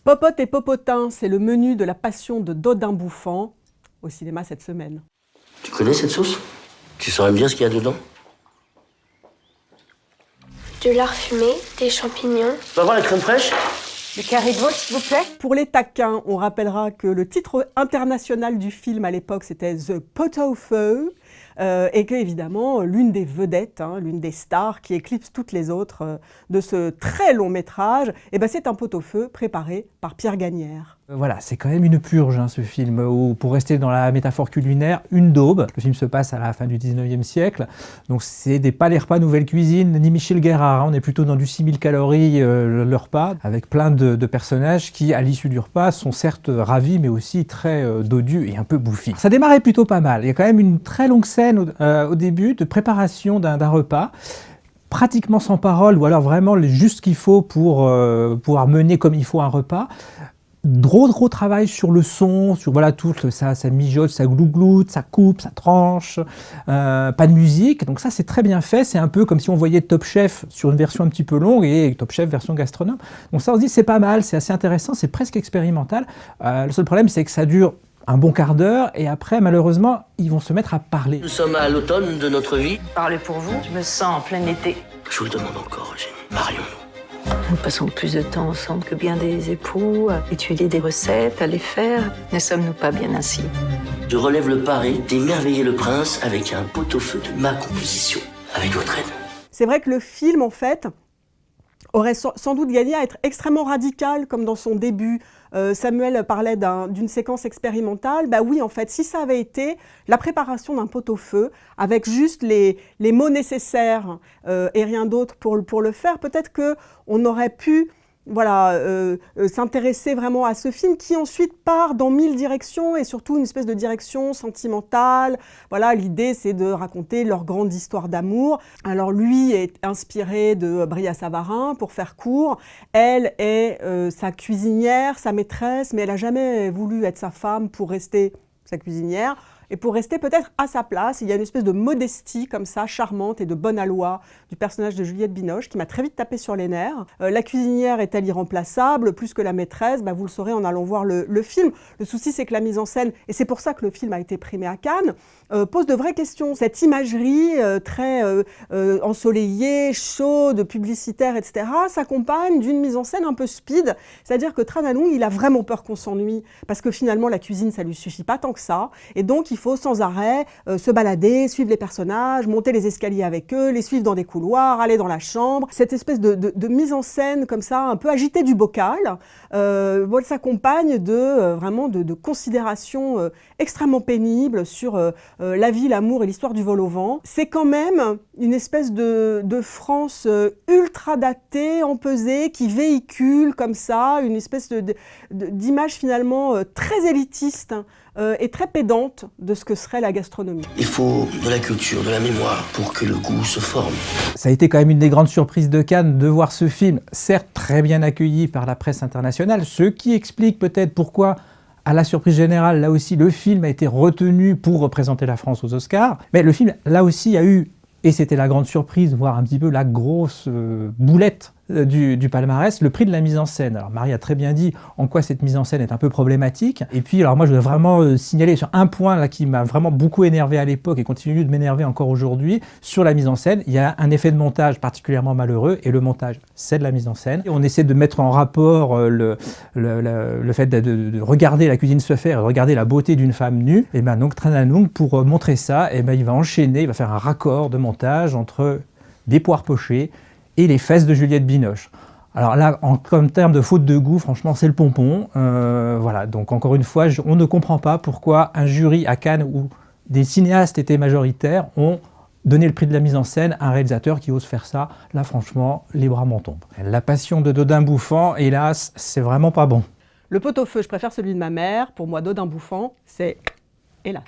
Popote et popotin, c'est le menu de la passion de Dodin Bouffant, au cinéma cette semaine. Tu connais cette sauce? Tu saurais me dire ce qu'il y a dedans? De lard fumé, des champignons. Tu vas voir la crème fraîche? Le carré de veau, s'il vous plaît. Pour les taquins, on rappellera que le titre international du film à l'époque, c'était The Pot-au-Feu, et que évidemment l'une des vedettes, l'une des stars qui éclipse toutes les autres de ce très long métrage, c'est un pot-au-feu préparé par Pierre Gagnère. Voilà, c'est quand même une purge ce film, où pour rester dans la métaphore culinaire, une daube. Le film se passe à la fin du 19e siècle, donc c'est pas les repas nouvelle cuisine, ni Michel Guérard, on est plutôt dans du 6000 calories le repas, avec plein de personnages qui, à l'issue du repas, sont certes ravis, mais aussi très dodus et un peu bouffis. Ça démarrait plutôt pas mal, il y a quand même une très longue scène au début de préparation d'un repas, pratiquement sans parole, ou alors vraiment juste ce qu'il faut pour pouvoir mener comme il faut un repas. Gros travail sur le son, sur voilà tout ça mijote, ça glougloute, ça coupe, ça tranche, pas de musique, donc ça c'est très bien fait, c'est un peu comme si on voyait Top Chef sur une version un petit peu longue et Top Chef version gastronome. Donc ça on se dit c'est pas mal, c'est assez intéressant, c'est presque expérimental. Le seul problème c'est que ça dure un bon quart d'heure et après malheureusement ils vont se mettre à parler. Nous sommes à l'automne de notre vie. Parlez pour vous, je me sens en plein été. Je vous le demande encore, Eugénie, marions-nous. Nous passons plus de temps ensemble que bien des époux, à étudier des recettes, à les faire. Ne sommes-nous pas bien ainsi? Je relève le pari d'émerveiller le prince avec un pot-au-feu de ma composition, avec votre aide. C'est vrai que le film, en fait, aurait sans doute gagné à être extrêmement radical, comme dans son début. Samuel parlait d'une séquence expérimentale. Oui, en fait, si ça avait été la préparation d'un pot-au-feu, avec juste les mots nécessaires et rien d'autre pour le faire, peut-être qu'on aurait pu s'intéresser vraiment à ce film qui ensuite part dans 1000 directions et surtout une espèce de direction sentimentale. Voilà, l'idée c'est de raconter leur grande histoire d'amour. Alors lui est inspiré de Bria Savarin pour faire court. Elle est sa cuisinière, sa maîtresse, mais elle n'a jamais voulu être sa femme pour rester sa cuisinière. Et pour rester peut-être à sa place, il y a une espèce de modestie comme ça, charmante et de bonne aloi du personnage de Juliette Binoche qui m'a très vite tapé sur les nerfs. La cuisinière est-elle irremplaçable plus que la maîtresse? Vous le saurez en allant voir le film. Le souci c'est que la mise en scène, et c'est pour ça que le film a été primé à Cannes, pose de vraies questions. Cette imagerie très ensoleillée, chaude, publicitaire, etc. s'accompagne d'une mise en scène un peu speed. C'est-à-dire que Tran Anh Loong, il a vraiment peur qu'on s'ennuie parce que finalement la cuisine ça lui suffit pas tant que ça. Et donc il faut sans arrêt se balader, suivre les personnages, monter les escaliers avec eux, les suivre dans des couloirs, aller dans la chambre. Cette espèce de mise en scène comme ça, un peu agitée du bocal, s'accompagne vraiment de considérations extrêmement pénibles sur la vie, l'amour et l'histoire du vol au vent. C'est quand même une espèce de France ultra datée, empesée, qui véhicule comme ça une espèce d'image finalement très élitiste et très pédante de ce que serait la gastronomie. Il faut de la culture, de la mémoire pour que le goût se forme. Ça a été quand même une des grandes surprises de Cannes de voir ce film, certes très bien accueilli par la presse internationale, ce qui explique peut-être pourquoi, à la surprise générale, là aussi, le film a été retenu pour représenter la France aux Oscars. Mais le film, là aussi, a eu, et c'était la grande surprise, voire un petit peu la grosse boulette du palmarès, le prix de la mise en scène. Alors Marie a très bien dit en quoi cette mise en scène est un peu problématique. Et puis alors moi je voudrais vraiment signaler sur un point là qui m'a vraiment beaucoup énervé à l'époque et continue de m'énerver encore aujourd'hui. Sur la mise en scène, il y a un effet de montage particulièrement malheureux et le montage c'est de la mise en scène. Et on essaie de mettre en rapport le fait de regarder la cuisine se faire et de regarder la beauté d'une femme nue. Et ben donc Tran Anh Loong pour montrer ça, et ben il va enchaîner, il va faire un raccord de montage entre des poires pochées et les fesses de Juliette Binoche. Alors là, comme terme de faute de goût, franchement, c'est le pompon. Voilà, donc encore une fois, on ne comprend pas pourquoi un jury à Cannes où des cinéastes étaient majoritaires ont donné le prix de la mise en scène à un réalisateur qui ose faire ça. Là, franchement, les bras m'en tombent. La passion de Dodin Bouffant, hélas, c'est vraiment pas bon. Le pot-au-feu, je préfère celui de ma mère. Pour moi, Dodin Bouffant, c'est hélas.